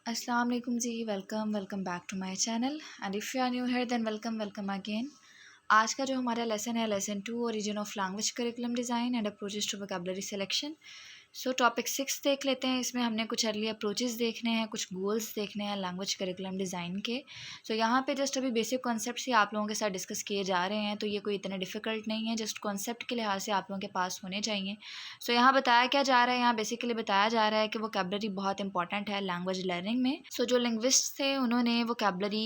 अस्सलाम वालेकुम जी। Welcome back to my channel and if you are new here then welcome again. आज का जो हमारा लेसन है lesson 2 origin of language curriculum design and approaches to vocabulary selection. So topic 6 देख लेते हैं। इसमें हमने कुछ अर्ली अप्रोचेस देखने हैं, कुछ गोल्स देखने हैं लैंग्वेज करिकुलम डिज़ाइन के। सो यहाँ पे जस्ट अभी बेसिक कॉन्सेप्ट्स ही आप लोगों के साथ डिस्कस किए जा रहे हैं, तो ये कोई इतना डिफ़िकल्ट नहीं है, जस्ट कॉन्सेप्ट के लिहाज से आप लोगों के पास होने चाहिए। सो यहाँ बताया क्या जा रहा है, यहाँ बेसिकली बताया जा रहा है कि वोकैबुलरी बहुत इंपॉर्टेंट है लैंग्वेज लर्निंग में। सो जो लिंग्विस्ट थे उन्होंने वोकैबुलरी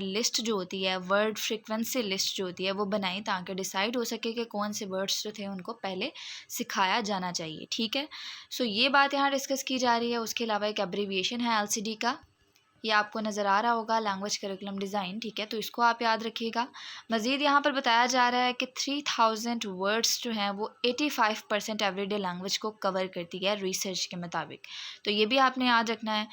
लिस्ट जो होती है, वर्ड फ्रिक्वेंसी लिस्ट जो होती है वो बनाई ताकि डिसाइड हो सके कि कौन से वर्ड्स जो थे उनको पहले सिखाया जाना चाहिए। ठीक है, सो ये बात यहाँ डिस्कस की जा रही है। उसके अलावा एक एब्रीविएशन है LCD का, ये आपको नज़र आ रहा होगा, लैंग्वेज करिकुलम डिज़ाइन। ठीक है, तो इसको आप याद रखिएगा। मज़ीद यहाँ पर बताया जा रहा है कि 3000 वर्ड्स जो हैं वो 85% एवरीडे लैंग्वेज को कवर करती है रिसर्च के मुताबिक, तो ये भी आपने याद रखना है।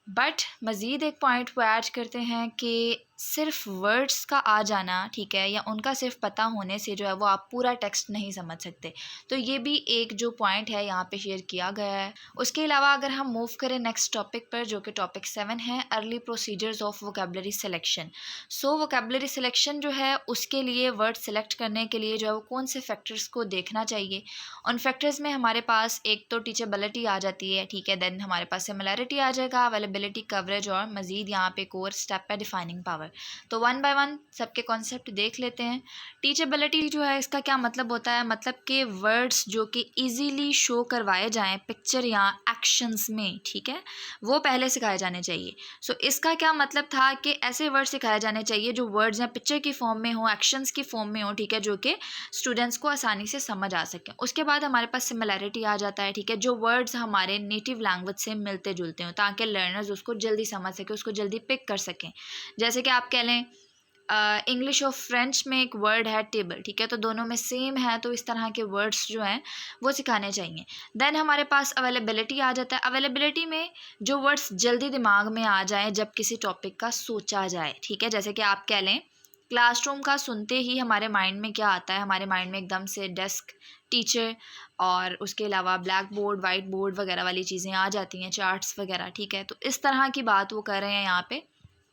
बट मज़ीद एक पॉइंट को ऐड करते हैं कि सिर्फ वर्ड्स का आ जाना, ठीक है, या उनका सिर्फ पता होने से जो है वो आप पूरा टेक्स्ट नहीं समझ सकते, तो ये भी एक जो पॉइंट है यहाँ पे शेयर किया गया है। उसके अलावा अगर हम मूव करें नेक्स्ट टॉपिक पर, जो कि टॉपिक 7 है, early procedures of vocabulary selection. So vocabulary selection जो है उसके लिए वर्ड सेलेक्ट करने के लिए जो है वो कौन से फैक्टर्स को देखना चाहिए। उन फैक्टर्स में हमारे पास एक तो टीचेबिलिटी आ जाती है, ठीक है, देन हमारे पास सिमिलैरिटी आ जाएगा, अवेलेबिलिटी, कवरेज, और मज़ीद यहाँ पे एक और स्टेप है डिफाइनिंग पावर। तो वन बाय वन सबके कॉन्सेप्ट देख लेते हैं। टीचेबिलिटी जो है इसका क्या मतलब होता है, मतलब कि वर्ड्स जो कि इजीली शो करवाए जाएं पिक्चर या एक्शंस में, ठीक है, वो पहले सिखाए जाने चाहिए। सो इसका क्या मतलब था कि ऐसे वर्ड सिखाए जाने चाहिए जो वर्ड्स या पिक्चर की फॉर्म में हो, एक्शंस की फॉर्म में हो, ठीक है, जो कि स्टूडेंट्स को आसानी से समझ आ सके। उसके बाद हमारे पास सिमिलैरिटी आ जाता है, ठीक है, जो वर्ड्स हमारे नेटिव लैंग्वेज से मिलते जुलते हो ताकि लर्नर्स उसको जल्दी समझ सके, उसको जल्दी पिक कर सकें। जैसे कि आप कह लें इंग्लिश और फ्रेंच में एक वर्ड है टेबल, ठीक है, तो दोनों में सेम है, तो इस तरह के वर्ड्स जो हैं वो सिखाने चाहिए। देन हमारे पास अवेलेबिलिटी आ जाता है। अवेलेबिलिटी में जो वर्ड्स जल्दी दिमाग में आ जाएं जब किसी टॉपिक का सोचा जाए, ठीक है, जैसे कि आप कह लें क्लासरूम का सुनते ही हमारे माइंड में क्या आता है, हमारे माइंड में एकदम से डेस्क, टीचर, और उसके अलावा ब्लैक बोर्ड, वाइट बोर्ड वगैरह वाली चीज़ें आ जाती हैं, चार्ट्स वगैरह, ठीक है, तो इस तरह की बात वो कर रहे हैं यहाँ पे।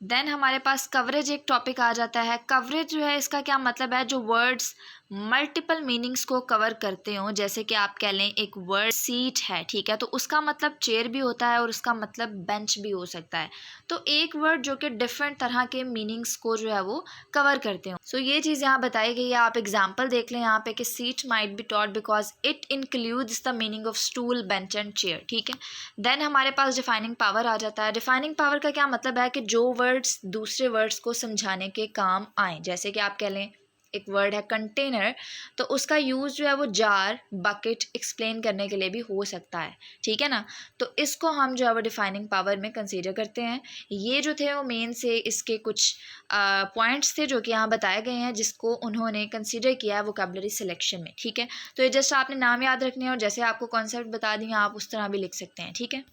देन हमारे पास कवरेज एक टॉपिक आ जाता है। कवरेज जो है इसका क्या मतलब है, जो वर्ड्स मल्टीपल मीनिंग्स को कवर करते हों, जैसे कि आप कह लें एक वर्ड सीट है, ठीक है, तो उसका मतलब चेयर भी होता है और उसका मतलब बेंच भी हो सकता है। तो एक वर्ड जो कि डिफरेंट तरह के मीनिंग्स को जो है वो कवर करते हो। सो ये चीज़ यहाँ बताई गई है। आप एग्जाम्पल देख लें यहाँ पे कि seat might be taught because it includes the meaning of stool, bench and chair, ठीक है। देन हमारे पास डिफाइनिंग पावर आ जाता है। डिफाइनिंग पावर का क्या मतलब है कि जो वर्ड्स दूसरे वर्ड्स को समझाने के काम आए, जैसे कि आप कह लें एक वर्ड है कंटेनर, तो उसका यूज़ जो है वो जार, बकेट एक्सप्लेन करने के लिए भी हो सकता है, ठीक है ना। तो इसको हम जो है वो डिफाइनिंग पावर में कंसीडर करते हैं। ये जो थे वो मेन से इसके कुछ पॉइंट्स थे जो कि यहाँ बताए गए हैं जिसको उन्होंने कंसीडर किया है वोकैबुलरी सिलेक्शन में, ठीक है। तो ये जस्ट आपने नाम याद रखने हैं और जैसे आपको कॉन्सेप्ट बता दिए आप उस तरह भी लिख सकते हैं, ठीक है।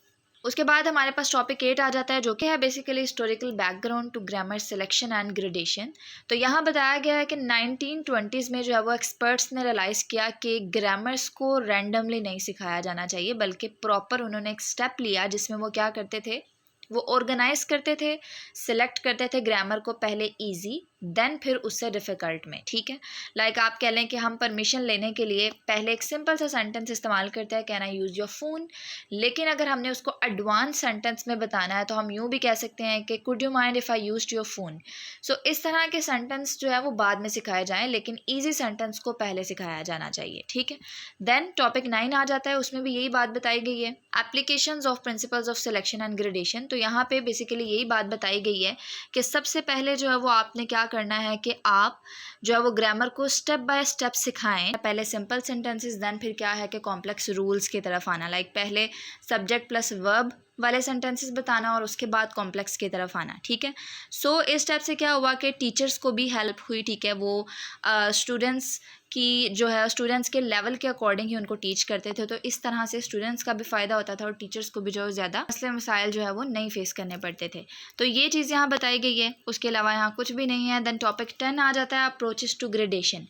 उसके बाद हमारे पास टॉपिक 8 आ जाता है जो कि है basically historical background to grammar selection and gradation. तो यहाँ बताया गया है कि 1920s में जो है वो एक्सपर्ट्स ने रियलाइज़ किया कि ग्रामर्स को रैंडमली नहीं सिखाया जाना चाहिए, बल्कि प्रॉपर उन्होंने एक स्टेप लिया जिसमें वो क्या करते थे, वो ऑर्गेनाइज करते थे, सिलेक्ट करते थे ग्रामर को पहले इजी, देन फिर उससे डिफ़िकल्ट में, ठीक है। लाइक आप कह लें कि हम परमिशन लेने के लिए पहले एक सिंपल सा सेंटेंस इस्तेमाल करते हैं, can I use your phone, लेकिन अगर हमने उसको एडवांस सेंटेंस में बताना है तो हम यूँ भी कह सकते हैं कि could you mind if I used your phone. So इस तरह के सेंटेंस जो है वो बाद में सिखाए जाएँ, लेकिन ईजी सेंटेंस को पहले सिखाया जाना चाहिए, ठीक है। देन टॉपिक 9 आ जाता है, उसमें भी यही बात बताई गई है, applications of principles of selection and gradation. तो यहाँ पे बेसिकली यही बात बताई गई है कि सबसे पहले जो है वो आपने क्या करना है कि आप जो है वो ग्रामर को स्टेप बाय स्टेप सिखाएं। पहले सिंपल सेंटेंसेस, देन फिर क्या है कि कॉम्प्लेक्स रूल्स की तरफ आना, लाइक पहले सब्जेक्ट प्लस वर्ब वाले सेंटेंसेस बताना और उसके बाद कॉम्प्लेक्स की तरफ आना, ठीक है। सो इस टाइप से क्या हुआ कि टीचर्स को भी हेल्प हुई, ठीक है, वो स्टूडेंट्स की जो है स्टूडेंट्स के लेवल के अकॉर्डिंग ही उनको टीच करते थे, तो इस तरह से स्टूडेंट्स का भी फ़ायदा होता था और टीचर्स को भी जो ज़्यादा मसले मसाइल जो है वो नहीं फेस करने पड़ते थे। तो ये चीज़ यहाँ बताई गई है। उसके अलावा यहाँ कुछ भी नहीं है। देन टॉपिक 10 आ जाता है, approaches to gradation.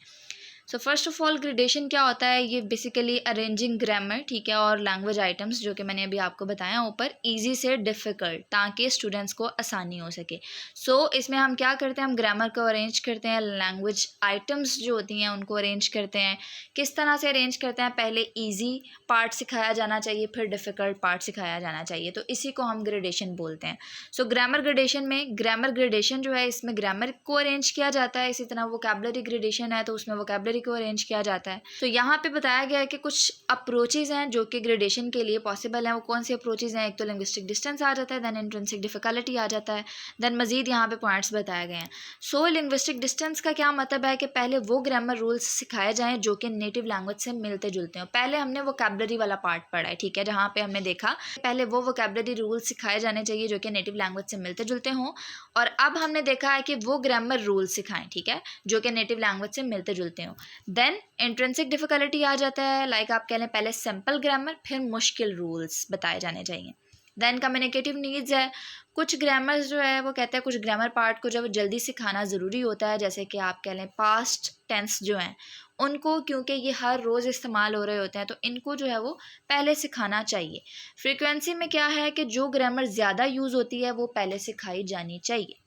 So first of all gradation क्या होता है, ये बेसिकली अरेंजिंग ग्रामर, ठीक है, और लैंग्वेज आइटम्स जो कि मैंने अभी आपको बताया ऊपर, ईजी से डिफ़िकल्ट, ताकि स्टूडेंट्स को आसानी हो सके। सो इसमें हम क्या करते हैं, हम ग्रामर को अरेंज करते हैं, लैंग्वेज आइटम्स जो होती हैं उनको अरेंज करते हैं। किस तरह से अरेंज करते हैं, पहले ईजी पार्ट सिखाया जाना चाहिए, फिर डिफ़िकल्ट पार्ट सिखाया जाना चाहिए, तो इसी को हम ग्रेडेशन बोलते हैं। सो ग्रामर ग्रेडेशन में, ग्रामर ग्रेडेशन जो है इसमें ग्रामर को अरेंज किया जाता है, इसी तरह वोकैबुलरी ग्रेडेशन है तो उसमें वोकैबुलरी को अरेंज किया जाता है। तो यहाँ पे बताया गया है कि कुछ अप्रोचेज़ हैं जो कि ग्रेडेशन के लिए पॉसिबल हैं। वो कौन सी अप्रोचेज़ हैं, एक तो लिंग्विस्टिक डिस्टेंस आ जाता है, देन इंट्रिंसिक डिफिकल्टी आ जाता है, देन मजीद यहाँ पे पॉइंट्स बताए गए हैं। सो लिंग्विस्टिक डिस्टेंस का क्या मतलब है कि पहले वो ग्रामर रूल्स सिखाए जाएँ जो कि नेटिव लैंग्वेज से मिलते जुलते हो। पहले हमने वोकैबुलरी वाला पार्ट पढ़ा है, ठीक है, जहाँ पे हमने देखा पहले वो वोकैबुलरी रूल्स सिखाए जाने चाहिए जो कि नेटिव लैंग्वेज से मिलते जुलते हों, और अब हमने देखा है कि वो ग्रामर रूल सिखाएं, ठीक है, जो कि नेटिव लैंग्वेज से मिलते जुलते हों। देन इंट्रिंसिक डिफिकल्टी आ जाता है, लाइक आप कह लें पहले सिंपल ग्रामर फिर मुश्किल रूल्स बताए जाने चाहिए। देन कम्युनिकेटिव नीड्स है, कुछ ग्रामर्स जो है वो कहते हैं कुछ ग्रामर पार्ट को जब जल्दी सिखाना ज़रूरी होता है, जैसे कि आप कह लें पास्ट टेंस जो हैं उनको, क्योंकि ये हर रोज़ इस्तेमाल हो रहे होते हैं तो इनको जो है वो पहले सिखाना चाहिए। फ्रीक्वेंसी में क्या है कि जो ग्रामर ज़्यादा यूज़ होती है वो पहले सिखाई जानी चाहिए।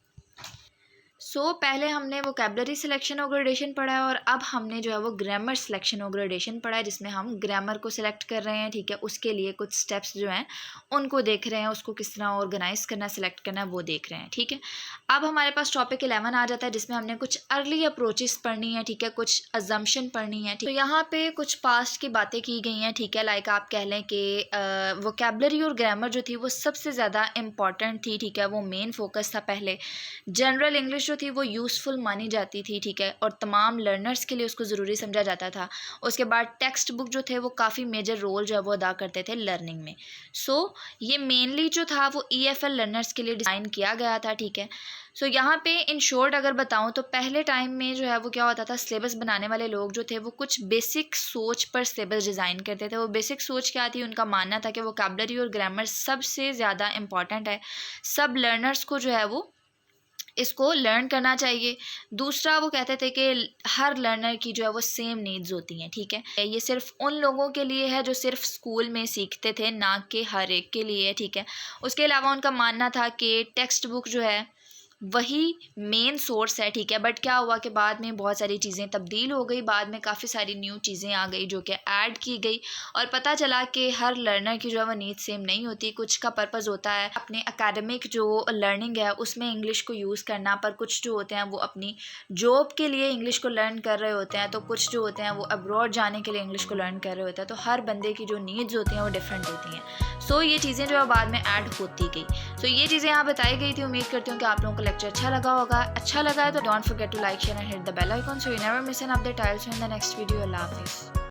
सो पहले हमने वोकैबुलरी सिलेक्शन और ग्रेडेशन पढ़ा है, और अब हमने जो है वो ग्रामर सिलेक्शन और ग्रेडेशन पढ़ा है, जिसमें हम ग्रामर को सिलेक्ट कर रहे हैं, ठीक है, उसके लिए कुछ स्टेप्स जो हैं उनको देख रहे हैं, उसको किस तरह ऑर्गेनाइज करना, सिलेक्ट करना वो देख रहे हैं, ठीक है। अब हमारे पास टॉपिक 11 आ जाता है, जिसमें हमने कुछ अर्ली अप्रोचेस पढ़नी है, ठीक है, कुछ अजम्पशन पढ़नी है। तो यहाँ पे कुछ पास्ट की बातें की गई हैं, ठीक है, लाइक आप कह लें कि वोकैबुलरी और ग्रामर जो थी वो सबसे ज़्यादा इंपॉर्टेंट थी, ठीक है, वो मेन फोकस था पहले। जनरल इंग्लिश थी वो यूज़फुल मानी जाती थी, ठीक है, और तमाम लर्नर्स के लिए उसको ज़रूरी समझा जाता था। उसके बाद टेक्स्ट बुक जो थे वो काफ़ी मेजर रोल जो है वो अदा करते थे लर्निंग में। सो ये मेनली जो था वो EFL लर्नर्स के लिए डिज़ाइन किया गया था, ठीक है। सो यहाँ पे इन शॉर्ट अगर बताऊँ तो पहले टाइम में जो है वो क्या होता था, सिलेबस बनाने वाले लोग जो थे वो कुछ बेसिक सोच पर सिलेबस डिज़ाइन करते थे। वो बेसिक सोच क्या थी, उनका मानना था कि वोकैबुलरी और ग्रामर सबसे ज़्यादा इंपॉर्टेंट है, सब लर्नर्स को जो है वो इसको लर्न करना चाहिए। दूसरा वो कहते थे कि हर लर्नर की जो है वो सेम नीड्स होती हैं, ठीक है, ये सिर्फ उन लोगों के लिए है जो सिर्फ स्कूल में सीखते थे, ना कि हर एक के लिए, ठीक है। उसके अलावा उनका मानना था कि टेक्स्ट बुक जो है वही मेन सोर्स है, ठीक है, बट क्या हुआ कि बाद में बहुत सारी चीज़ें तब्दील हो गई, बाद में काफ़ी सारी न्यू चीज़ें आ गई जो कि ऐड की गई, और पता चला कि हर लर्नर की जो है वो नीड सेम नहीं होती। कुछ का पर्पज़ होता है अपने एकेडमिक जो लर्निंग है उसमें इंग्लिश को यूज़ करना, पर कुछ जो होते हैं वो अपनी जॉब के लिए इंग्लिश को लर्न कर रहे होते हैं, तो कुछ जो होते हैं वो अब्रॉड जाने के लिए इंग्लिश को लर्न कर रहे होते हैं। तो हर बंदे की जो नीड्स होती हैं वो डिफरेंट होती हैं। सो ये चीज़ें जो है बाद में ऐड होती गई। सो ये चीज़ें यहाँ बताई गई थी। उम्मीद करती हूँ कि आप लोगों को लेक्चर अच्छा लगा होगा। अच्छा लगा है तो don't forget to like, share and hit the bell icon so you never miss an update. I will see you in the next video. अल्लाह हाफिज़।